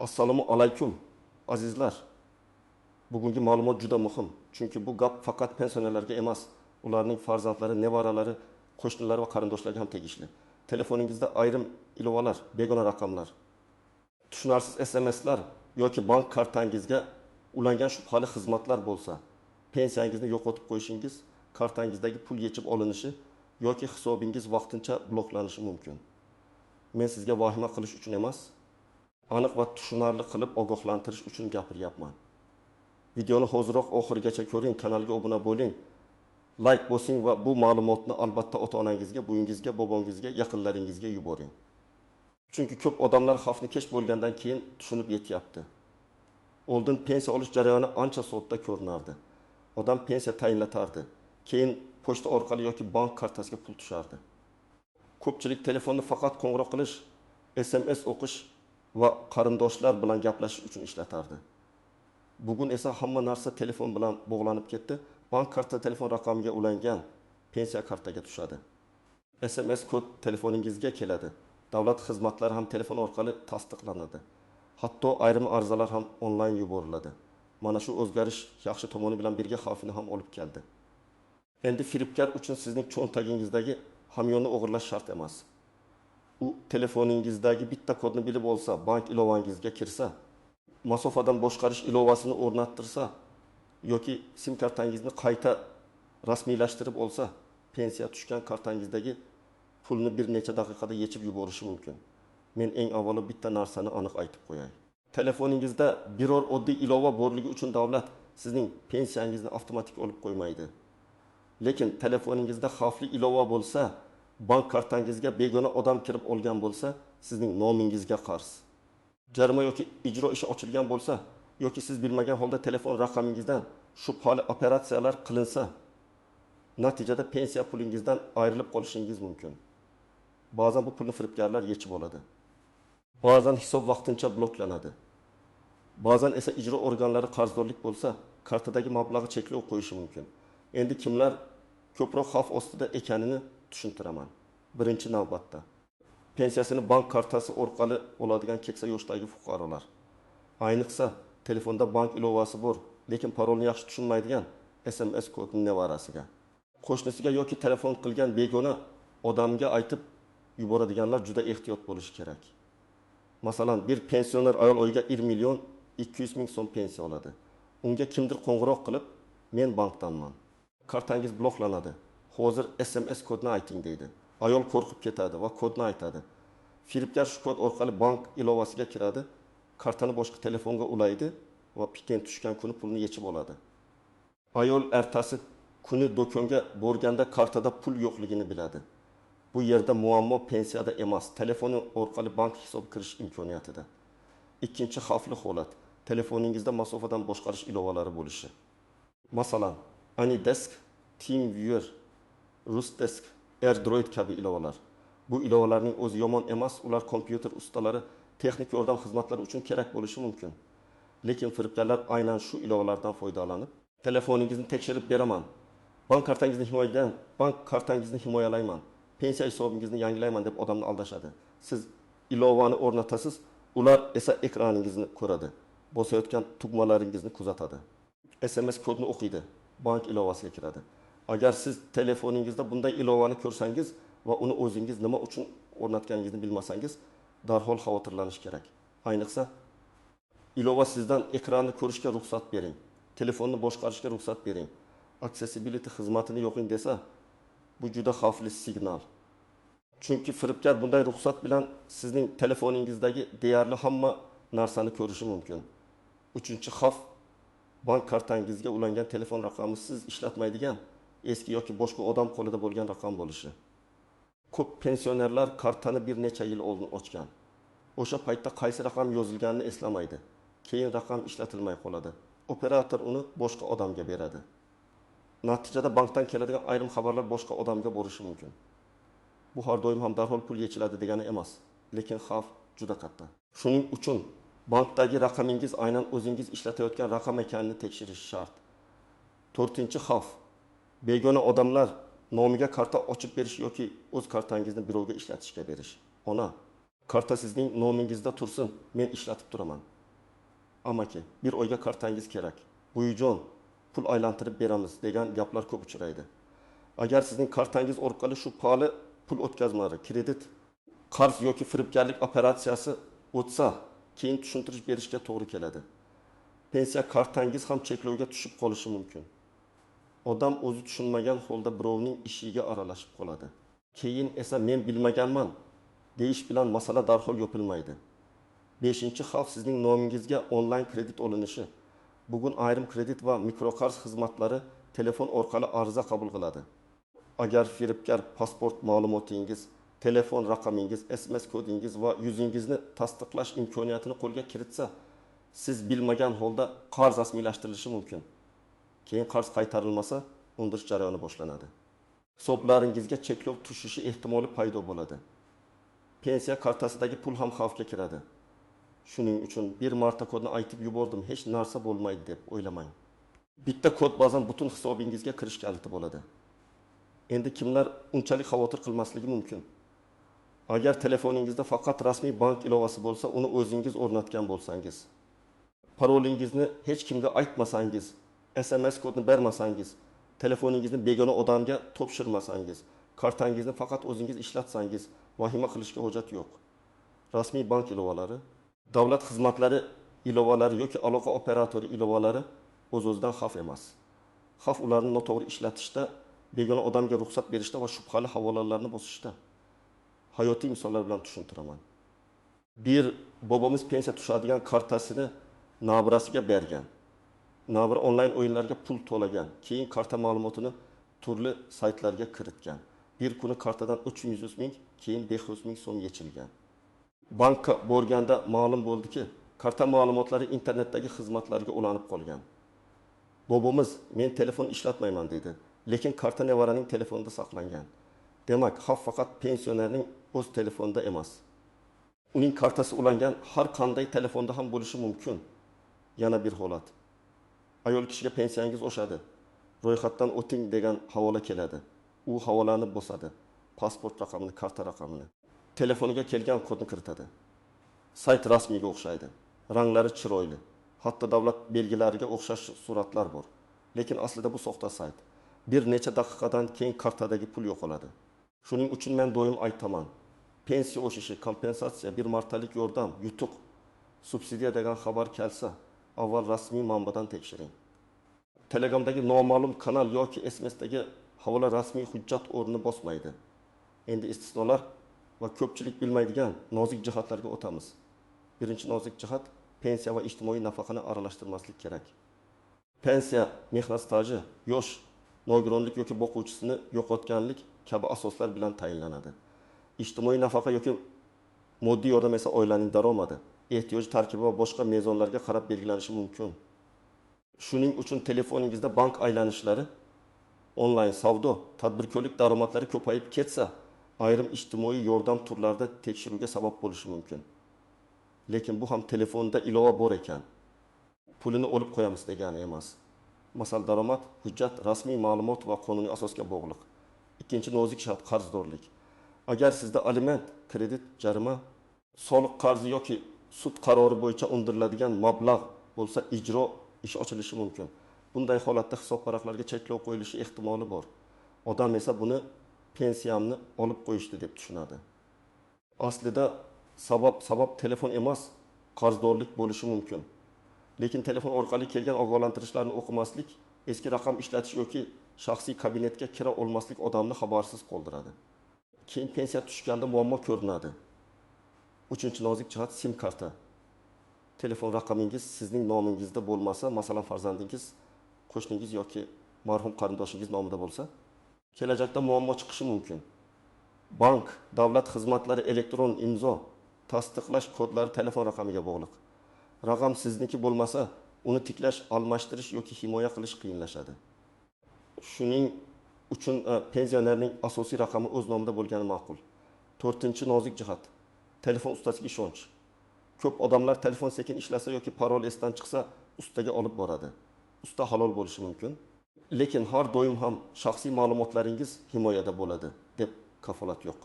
Assalomu alaykum azizlar. Bugungi ma'lumot juda muhim. Chunki bu gap faqat pensionerlarga emas, ularning farzandlari, nevaralari, qo'shnilari va qarindoshlarga ham tegishli. Telefoningizda ayrim ilovalar, begona raqamlar, tushunarsiz SMS'lar yoki bank kartangizga ulangan shubhali xizmatlar bo'lsa, pensiyangizni yo'qotib qo'yishingiz, kartangizdagi pul yechib olinishi yoki hisobingiz vaqtincha bloklanishi mumkin. Men sizga vahima qilish uchun emas, aniq va tushunarli qilib ogohlantirish uchun gapiryapman. Videoni hoziroq oxirigacha ko'ring, kanalga obuna bo'ling, like bosing va bu ma'lumotni albatta ota-onangizga, buvingizga, bobongizga, yaqinlaringizga yuboring. Chunki ko'p odamlar xavfni kech bo'lgandan keyin tushunib yetyapti. Oldin pensiya olish jarayoni ancha sodda ko'rinardi. Odam pensiya tayinlatardi, keyin pochta orqali yoki bank kartasiga pul tushardi. Ko'pchilik telefonni faqat qo'ng'iroq qilish, SMS o'qish va qarindoshlar bilan gaplashish uchun ishlatardi. Bugun esa hamma narsa telefon bilan bog'lanib ketdi. Bank karta telefon raqamiga ulangan pensiya kartaga tushadi. SMS kod telefoningizga keladi. Davlat xizmatlari ham telefon orqali tasdiqlanadi. Hatto ayrim arizalar ham onlayn yuboriladi. Mana shu o'zgarish yaxshi tomoni bilan birga xavfini ham olib keldi. Endi firibgar uchun sizning cho'ntagingizdagi hamyonni o'g'irlash shart emas. U telefoningizdagi bitta kodni bilib olsa, bank ilovangizga kirsa, masofadan boshqarish ilovasini o'rnattirsa yoki sim kartangizni qayta rasmiylashtirib olsa, pensiya tushgan kartangizdagi pulni bir necha daqiqada yechib yuborishi mumkin. Men eng avvalo bitta narsani aniq aytib qo'yay. Telefoningizda biror oddiy ilova borligi uchun davlat sizning pensiyangizni avtomatik olib qo'ymaydi. Lekin telefoningizda xavfli ilova bo'lsa, bank kartangizga begona odam kirib olgan bo'lsa, sizning nomingizga qarz. Jarima yoki ijro ishi ochilgan bo'lsa, yoki siz bilmagan holda telefon raqamingizdan shubhali operatsiyalar qilinsa, natijada pensiya pulingizdan ayrilib qolishingiz mumkin. Ba'zan bu pulni firibgarlar yechib oladi. Ba'zan hisob vaqtincha bloklanadi. Ba'zan esa ijro organlari qarzdorlik bo'lsa, kartadagi mablag'i cheklov qo'yishi mumkin. Endi kimlar ko'proq xavf ostida ekanini tushuntiraman. Birinchi navbatda pensiyasini bank kartasi orqali oladigan keksa yoshdagi fuqarolar. Ayniqsa telefonda bank ilovasi bor, lekin parolni yaxshi tushunmaydigan SMS kodini nevarasiga, qo'shnisiga yoki telefon qilgan begona odamga aytib yuboradiganlar juda ehtiyot bo'lishi kerak. Masalan, bir pensioner ayol oyiga 1 million 200 ming so'm pensiya oladi. Unga kimdir qo'ng'iroq qilib, "Men bankdanman. Kartangiz bloklanadi. Hozir SMS kodni ayting" deydi. Ayol qo'rqib ketadi va kodni aytadi. Firibgar shu kod orqali bank ilovasiga kiradi, kartani boshqa telefonga ulaydi va piten tushgan kuni pulni yechib oladi. Ayol ertasi kuni do'konga borganda kartada pul yo'qligini biladi. Bu yerda muammo pensiyada emas, telefoni orqali bank hisobiga kirish imkoniyatida. Ikkinchi xavfli holat telefoningizda masofadan boshqarish ilovalari bo'lishi. Masalan, AnyDesk, TeamViewer, RusDesk, AirDroid kabi ilovalar. Bu ilovalarning o'zi yomon emas, ular kompyuter ustalari, texnik yordam xizmatlari uchun kerak bo'lishi mumkin. Lekin firibgarlar aynan shu ilovalardan foydalanib, telefoningizni tekshirib beraman, bank kartangizni himoyalayman, pensiya hisobingizni yangilayman deb odamni aldashadi. Siz ilovani o'rnatasiz, ular esa ekraningizni ko'radi, bosayotgan tugmalaringizni kuzatadi. SMS kodni o'qiydi, bank ilovasiga kiradi. Agar siz telefoningizda bunday ilovani ko'rsangiz va uni o'zingiz nima uchun o'rnatganingizni bilmasangiz, darhol xavotirlanish kerak. Ayniqsa, ilova sizdan ekranni ko'rishga ruxsat bering, telefonni boshqarishga ruxsat bering, accessibility xizmatini yo'qing desa, bu juda xavfli signal. Chunki firibgar bunday ruxsat bilan sizning telefoningizdagi deyarli hamma narsani ko'rishi mumkin. Uchinchi xavf bank kartangizga ulangan telefon raqami siz ishlatmaydigan eski yoki boshqa odam qo'lida bo'lgan raqam bo'lishi. Ko'p pensionerlar kartani bir necha yil oldin ochgan. O'sha paytda qaysi raqam yozilganini eslamaydi. Keyin raqam ishlatilmay qoladi. Operator uni boshqa odamga beradi. Natijada bankdan keladigan ayrim xabarlar boshqa odamga borishi mumkin. Bu har doim ham darhol pul yechiladi degani emas, lekin xavf juda katta. Shuning uchun bankdagi raqamingiz aynan o'zingiz ishlatayotgan raqam ekanini tekshirish shart. To'rtinchi xavf begona odamlar nomiga karta ochib berish yoki o'z kartangizni birovga ishlatishga berish. Ona, Karta sizning nomingizda tursin, men ishlatib turaman. Amaki, bir oyga kartangiz kerak. Buyijon, pul aylantirib beramiz degan gaplar ko'p uchraydi. Agar sizning kartangiz orqali shu puli pul o'tkazmalari, kredit, qarz yoki firibgarlik operatsiyasi o'tsa, keyin tushuntirish berishga to'g'ri keladi. Pensiya kartangiz ham cheklovga tushib qolishi mumkin. Odam o'zi tushunmagan holda birovning ishiga aralashib qoladi. Keyin esa men bilmaganman deyish bilan masala darhol yopilmaydi. 5-xavf sizning nomingizga onlayn kredit olinishi. Bugun ayrim kredit va mikroqarz xizmatlari telefon orqali ariza qabul qiladi. Agar firibgar pasport ma'lumotingiz, telefon raqamingiz, SMS kodingiz va yuzingizni tasdiqlash imkoniyatini qo'lga kiritsa, siz bilmagan holda qarz rasmiylashtirilishi mumkin. Keyin qarz qaytarilmasa, undirish jarayoni boshlanadi. Hisoblaringizga cheklov tushishi ehtimoli paydo bo'ladi. Pensiya kartasidagi pul ham xavfga kiradi. Shuning uchun bir marta kodni aytib yubordim, hech narsa bo'lmaydi deb o'ylamang. Bitta kod ba'zan butun hisobingizga kirish kaliti bo'ladi. Endi kimlar unchalik xavotir qilmasligi mumkin? Agar telefoningizda faqat rasmiy bank ilovasi bo'lsa, uni o'zingiz o'rnatgan bo'lsangiz, parolingizni hech kimga aytmasangiz, SMS kodni bermasangiz, telefoningizni begona odamga topshirmasangiz, kartangizni faqat o'zingiz ishlatsangiz, vahima qilishga hojat yo'q. Rasmiy bank ilovalari, davlat xizmatlari ilovalari yoki aloqa operatori ilovalari o'z-o'zidan xavf emas. Xavf ularni noto'g'ri ishlatishda, begona odamga ruxsat berishda va shubhali havolalarni bosishda. Hayotiy misollar bilan tushuntiraman. Bir bobomiz pensiya tushadigan kartasini nabirasiga bergan. Nabira onlayn o'yinlarga pul to'lagan. Keyin karta ma'lumotini turli saytlarga kiritgan. Bir kuni kartadan 300 ming, keyin 500 ming so'm yechilgan. Bankka borganda ma'lum bo'ldiki, karta ma'lumotlari internetdagi xizmatlarga ulanib qolgan. Bobomiz, men telefon ishlatmayman dedi, lekin karta nevaraning telefonida saqlangan. Demak, xavf faqat pensionerning o'z telefonida emas. Uning kartasi ulangan har qanday telefonda ham bo'lishi mumkin. Yana bir holat. Ayol kishiga pensiyangiz oshadi. Ro'yxatdan o'ting degan havola keladi. U havolani bosadi. Pasport raqamini, karta raqamini. Telefoniga kelgan kodni kiritadi. Sayt rasmiyga o'xshaydi. Ranglari chiroyli. Hatto davlat belgilariga o'xshash suratlar bor. Lekin aslida bu soxta sayt. Bir necha daqiqadan keyin kartadagi pul yo'qoladi. Shuning uchun men doim aytaman. Pensiya o'shishi, kompensatsiya, bir martalik yordam, yutuq, subsidiya degan xabar kelsa, avval rasmiy manbadan tekshiring. Telegramdagi noma'lum kanal yoki SMSdagi havola rasmiy hujjat o'rnini bosmaydi. Endi istisnolar va ko'pchilik bilmaydigan nozik jihatlarga o'tamiz. Birinchi nozik jihat, pensiya va ijtimoiy nafaqani aralashtirmaslik kerak. Pensiya, mehnat staji, yosh, nogironlik yoki boquvchisini yo'qotganlik kabi asoslar bilan tayinlanadi. Ijtimoiy nafaqa yoki moddiy yordam esa oilaning daromadi, ehtiyoj tarkibi va boshqa mezonlarga qarab belgilanishi mumkin. Shuning uchun telefoningizda bank aylanishlari, onlayn savdo, tadbirkorlik daromadlari ko'payib ketsa, ayrim ijtimoiy yordam turlarida tekshiruvga sabab bo'lishi mumkin. Lekin bu ham telefonda ilova bor ekan, pulini olib qo'yamiz degani emas. Masal daromad, hujjat, rasmiy ma'lumot va qonuniy asosga bog'liq. Ikkinchi nozik shart qarzdorlik. Agar sizda aliment, kredit, jarima, soliq qarzi yoki sud qarori bo'yicha undiriladigan mablag' bo'lsa, ijro ish ochilishi mumkin. Bunday holatda hisob varaqlarga cheklov qo'yilishi ehtimoli bor. Odam esa buni pensiyamni olib qo'yishdi deb tushunadi. Aslida sabab telefon emas, qarzdorlik bo'lishi mumkin. Lekin telefon orqali kelgan ogohlantirishlarni o'qimaslik, eski raqam ishlatish yoki shaxsiy kabinetga kira olmaslik odamni xabarsiz qoldiradi. Keyin pensiya tushganda muammo ko'rinadi. Uchinchi nozik jihat, SIM karta. Telefon raqamingiz sizning nomingizda bo'lmasa, masalan farzandingiz, qo'shningiz yoki marhum qarindoshingiz nomida bo'lsa, kelajakda muammo chiqishi mumkin. Bank, davlat xizmatlari elektron imzo, tasdiqlash kodlari telefon raqamiga bog'liq. Raqam sizniki bo'lmasa, uni tiklash, almashtirish yoki himoya qilish qiyinlashadi. Shuning uchun pensionerning asosiy raqami o'z nomida bo'lgani ma'qul. 4-nozik jihat, telefon ustasiga ishonch. Ko'p odamlar telefon sekin ishlasa yoki parol esdan chiqsa, ustaga olib boradi. Usta halol bo'lishi mumkin, lekin har doim ham shaxsiy ma'lumotlaringiz himoyada bo'ladi deb kafolat yo'q.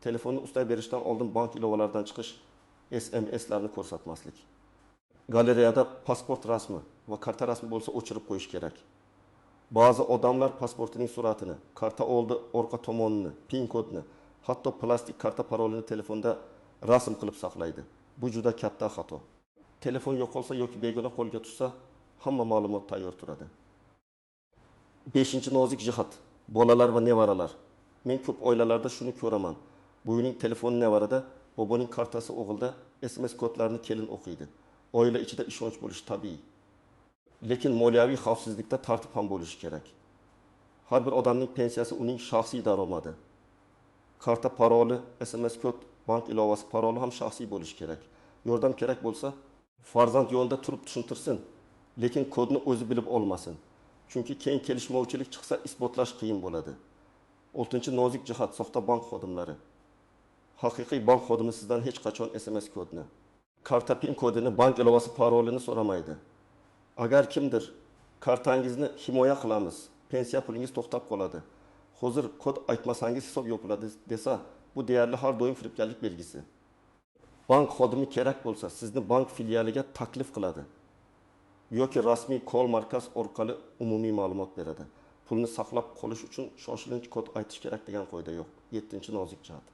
Telefonni ushlab berishdan oldin bank ilovalaridan chiqish, SMS'larni ko'rsatmaslik. Galereyada pasport rasmi va karta rasmi bo'lsa o'chirib qo'yish kerak. Ba'zi odamlar pasportining suratini, karta oldi orqa tomonini, pin kodni, hatto plastik karta parolini telefonda rasm qilib saqlaydi. Bu juda katta xato. Telefon yo'qolsa yoki begona qo'lga tushsa, hamma ma'lumot tayyor turadi. 5-chi nozik jihat, bolalar va nevaralar. Men ko'p oilalarda shuni ko'raman. Buyuning telefoni nevarada, boboning kartasi o'g'ilda, SMS kodlarini kelin o'qiydi. Oila ichida ishonch bo'lishi tabiiy. Lekin moliyaviy xavfsizlikda tartib ham bo'lishi kerak. Har bir odamning pensiyasi uning shaxsiy daromadi. Karta paroli, SMS kod, bank ilovasi paroli ham shaxsiy bo'lishi kerak. Yordam kerak bo'lsa, farzand yo'lda turib tushuntirsin, lekin kodni o'zi bilib olmasin. Chunki keyin kelishmovchilik chiqsa isbotlash qiyin bo'ladi. 6-chi nozik jihat, soxta bank xodimlari. Haqiqiy bank xodimi sizdan hech qachon SMS kodni, karta pin kodini, bank ilovasi parolini so'ramaydi. Agar kimdir kartangizni himoya qilamiz, pensiya pulingiz to'xtab qoladi, hozir kod aytmasangiz hisob yopiladi desa, bu deyarli har doim firibgarlik belgisi. Bank xodimi kerak bo'lsa, sizni bank filialiga taklif qiladi yoki rasmiy kol markaz orqali umumiy ma'lumot beradi. Pulni saqlab qolish uchun shoshilinch kod aytish kerak degan qoida yo'q. 7-chi nozik jihat.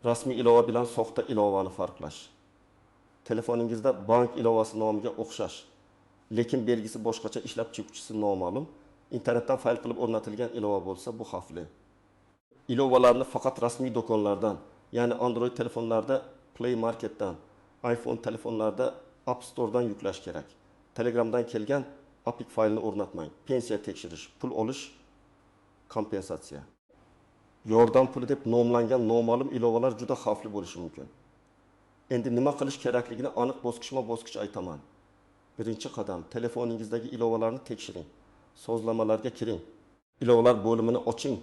Rasmiy ilova bilan soxta ilovani farqlash. Telefoningizda bank ilovasi nomiga o'xshash, lekin belgisi boshqacha, ishlab chiquvchisi noma'lum, internetdan fayl qilib o'rnatilgan ilova bo'lsa, bu xavfli. Ilovalarni faqat rasmiy do'konlardan, ya'ni Android telefonlarda Play Marketdan, iPhone telefonlarda App Store'dan yuklash kerak. Telegramdan kelgan APK faylini o'rnatmang. Pensiya tekshirish, pul olish, kompensatsiya. Yordam puli deb nomlangan noma'lum ilovalar juda xavfli bo'lishi mumkin. Endi nima qilish kerakligini aniq bosqichma-bosqich aytaman. Birinchi qadam, telefoningizdagi ilovalarni tekshiring. Sozlamalarga kiring. Ilovalar bo'limini oching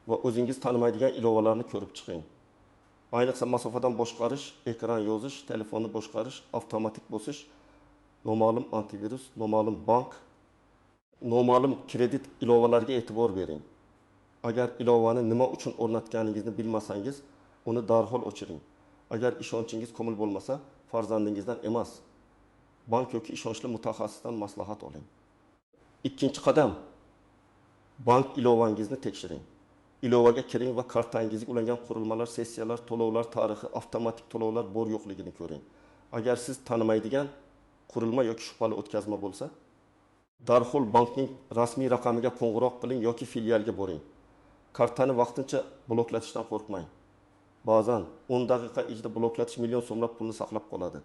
va o'zingiz tanimaydigan ilovalarni ko'rib chiqing. Ayniqsa masofadan boshqarish, ekran yozish, telefonni boshqarish, avtomatik bosish, noma'lum antivirus, noma'lum bank, noma'lum kredit ilovalariga e'tibor bering. Agar ilovani nima uchun o'rnatganingizni bilmasangiz, uni darhol o'chiring. Agar ishonchingiz komil bo'lmasa, farzandingizdan emas, bank yoki ishonchli mutaxassisdan maslahat oling. Ikkinchi qadam, bank ilovangizni tekshiring. Ilovaga kiring va kartangizga ulangan qurilmalar, sessiyalar, to'lovlar tarixi, avtomatik to'lovlar bor yo'qligini ko'ring. Agar siz tanimaydigan qurilma yoki shubhali o'tkazma bo'lsa, darhol bankning rasmiy raqamiga qo'ng'iroq qiling yoki filialga boring. Kartani vaqtincha bloklatishdan qo'rqmang. Ba'zan 10 daqiqa ichida bloklatish million so'mlab pulni saqlab qoladi.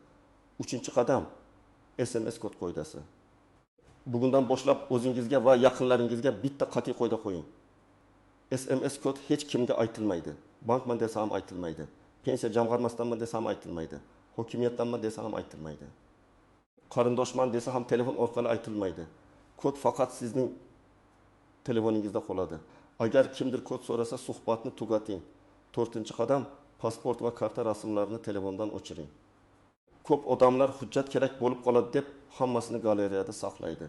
3-chi qadam, SMS kod qoidasi. Bugundan boshlab o'zingizga va yaqinlaringizga bitta qat'iy qoida qo'ying. SMS kod hech kimga aytilmaydi. Bankman desa ham aytilmaydi. Pensiya jamg'armasidanman desa ham aytilmaydi. Hokimiyatdanman desa ham aytilmaydi. Qarindoshman desa ham telefon orqali aytilmaydi. Kod faqat sizning telefoningizda qoladi. Agar kimdir kod so'rasa, suhbatni tugating. 4-chi qadam, pasport va karta rasmlarini telefondan o'chiring. Ko'p odamlar hujjat kerak bo'lib qoladi deb hammasini galereyada saqlaydi.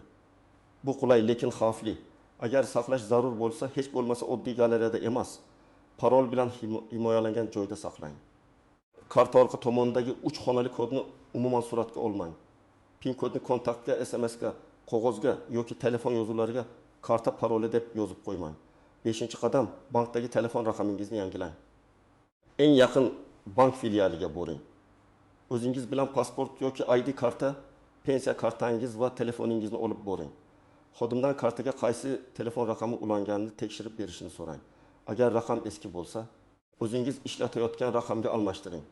Bu qulay, lekin xavfli. Agar saqlash zarur bo'lsa, hech bo'lmasa oddiy galereyada emas, parol bilan himoyalangan joyda saqlang. Karta orqa tomonidagi 3 xonali kodni umuman suratga olmang. Pin kodni kontaktga, SMSga, qog'ozga yoki telefon yozuvlariga karta paroli deb yozib qo'ymang. 5-chi qadam, bankdagi telefon raqamingizni yangilang. Eng yaqin bank filialiga boring. O'zingiz bilan pasport yoki ID karta, pensiya kartangiz va telefoningizni olib boring. Xodimdan kartaga qaysi telefon raqami ulanganini tekshirib berishini so'rang. Agar raqam eski bo'lsa, o'zingiz ishlatayotgan raqamga almashtiring.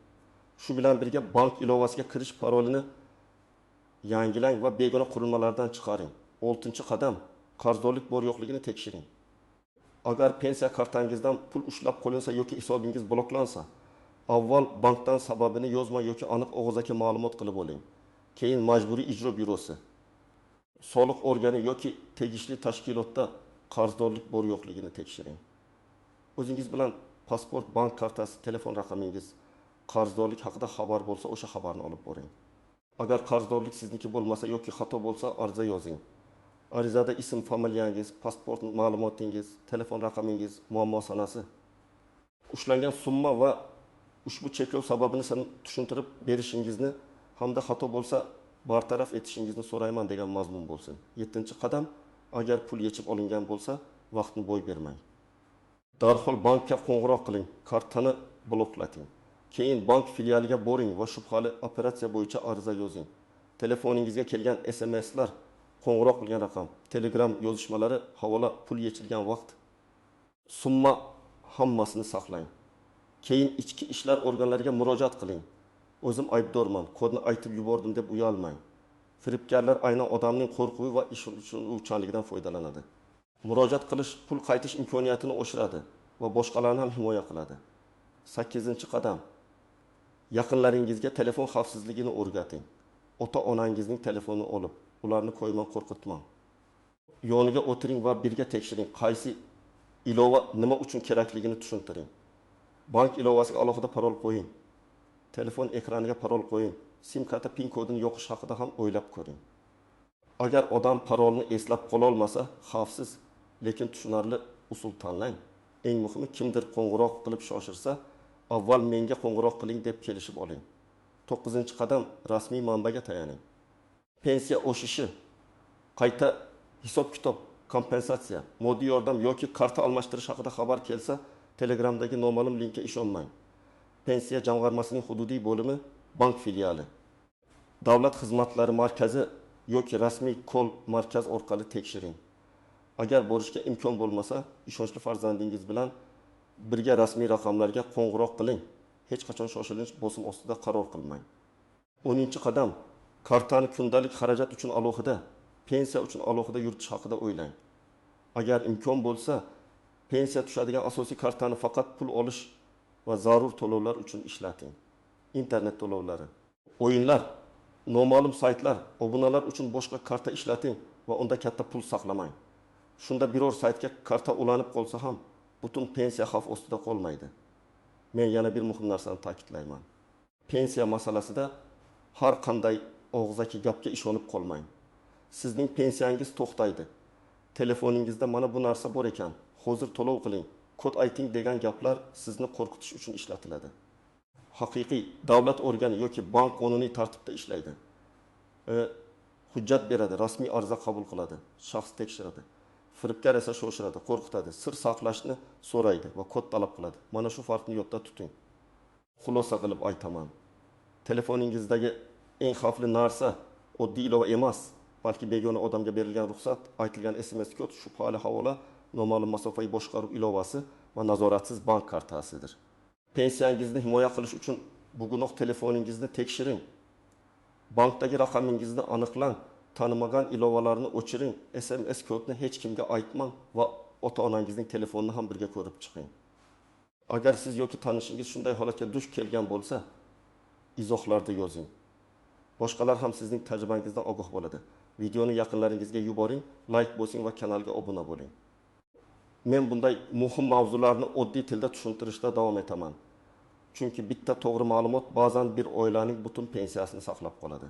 Shu bilan birga bank ilovasiga kirish parolini yangilang va begona qurilmalardan chiqaring. 6-chi qadam, qarzdorlik bor yo'qligini tekshiring. Agar pensiya kartangizdan pul ushlab qo'linsa yoki hisobingiz bloklansa, avval bankdan sababini yozma yoki aniq og'zaki ma'lumot qilib oling. Keyin majburiy ijro byurosi, soliq organi yoki tegishli tashkilotda qarzdorlik bor yo'qligini tekshiring. O'zingiz bilan pasport, bank kartasi, telefon raqamingiz, qarzdorlik haqida xabar bo'lsa, o'sha xabarni olib boring. Agar qarzdorlik sizniki bo'lmasa yoki xato bo'lsa, ariza yozing. Arizada ism, familiyangiz, pasport ma'lumotingiz, telefon raqamingiz, muammo sanasi, ushlangan summa va ushbu cheklov sababini sizning tushuntirib berishingizni hamda xato bo'lsa bartaraf etishingizni so'rayman degan mazmun bo'lsin. 7-qadam, agar pul yechib olingan bo'lsa, vaqtni boy bermang. Darhol bankka qo'ng'iroq qiling, kartani bloklating. Keyin bank filialiga boring va shubhali operatsiya bo'yicha ariza yozing. Telefoningizga kelgan SMS'lar, qo'ng'iroq qilgan raqam, Telegram yozishmalari, havola, pul yechilgan vaqt, summa hammasini saqlang. Keyin ichki ishlar organlariga murojaat qiling. O'zim aybdorman, kodni aytib yubordim deb uyalmang. Firibgarlar aynan odamning qo'rquvi va ish uchunligidan foydalanadi. Murojaat qilish pul qaytish imkoniyatini oshiradi va boshqalarni ham himoya qiladi. 8-qadam. Yaqinlaringizga telefon xavfsizligini o'rgating. Ota-onangizning telefonini olib, ularni qo'yman qo'rqitmang. Yoniga o'tiring va birga tekshiring, qaysi ilova nima uchun kerakligini tushuntiring. Bank ilovasiga alohida parol qo'ying. Telefon ekraniga parol qo'ying. SIM karta pin kodini yoqish haqida ham o'ylab ko'ring. Agar odam parolni eslab qola olmasa, xavfsiz, lekin tushunarli usul tanlang. Eng muhimi, kimdir qo'ng'iroq qilib shoshirsa, avval menga qo'ng'iroq qiling deb kelishib oling. 9-qadam, rasmiy manbaga tayaning. Pensiya oshishi, qayta hisob-kitob, kompensatsiya, moddiy yordam yoki karta almashtirish haqida xabar kelsa, Telegramdagi noma'lum linkka ishonmang. Pensiya jamg'armasining hududiy bo'limi, bank filiali, davlat xizmatlari markazi yoki rasmiy kol markaz orqali tekshiring. Agar borishga imkon bo'lmasa, ishonchli farzandingiz bilan birga rasmiy raqamlarga qo'ng'iroq qiling. Hech qachon shoshilinch bosim ostida qaror qilmang. 10-qadam, kartani kundalik xarajat uchun alohida, pensiya uchun alohida yuritish haqida o'ylang. Agar imkon bo'lsa, pensiya tushadigan asosiy kartani faqat pul olish va zarur to'lovlar uchun ishlating. Internet to'lovlari, o'yinlar, noma'lum saytlar, obunalar uchun boshqa karta ishlating va unda katta pul saqlamang. Shunda biror saytga karta ulanib qolsa ham, butun pensiya xavf ostida qolmaydi. Men yana bir muhim narsani ta'kidlayman. Pensiya masalasida har qanday og'zaki gapga ishonib qolmang. Sizning pensiyangiz to'xtaydi. Telefoningizda mana bu narsa bor ekan, hozir to'lov qiling, kod ayting degan gaplar sizni qo'rqitish uchun ishlatiladi. Haqiqiy davlat organi yoki bank qonuniy tartibda ishlaydi. Hujjat beradi, rasmiy ariza qabul qiladi, shaxs tekshiradi. Firibgar esa shoshiradi, qo'rqitadi, sir saqlashni so'raydi va kod talab qiladi. Mana shu farqni yodda tuting. Xulosa qilib aytaman. Telefoningizdagi eng xavfli narsa oddiy ilova emas, balki begona odamga berilgan ruxsat, aytilgan SMS kod, shubhali havola, noma'lum masofaviy boshqaruv ilovasi va nazoratsiz bank kartasidir. Pensiyangizni himoya qilish uchun bugunoq telefoningizni tekshiring. Bankdagi raqamingizni aniqlang, tanimagan ilovalarni o'chiring, SMS kodni hech kimga aytmang va ota-onangizning telefonini ham birga ko'rib chiqing. Agar siz yoki tanishingiz shunday holatga duch kelgan bo'lsa, izohlarda yozing. Boshqalar ham sizning tajribangizdan ogoh bo'ladi. Videoni yaqinlaringizga yuboring, like bosing va kanalga obuna bo'ling. Men bunday muhim mavzularni oddiy tilda tushuntirishda davom etaman. Chunki bitta to'g'ri ma'lumot ba'zan bir oilaning butun pensiyasini saqlab qoladi.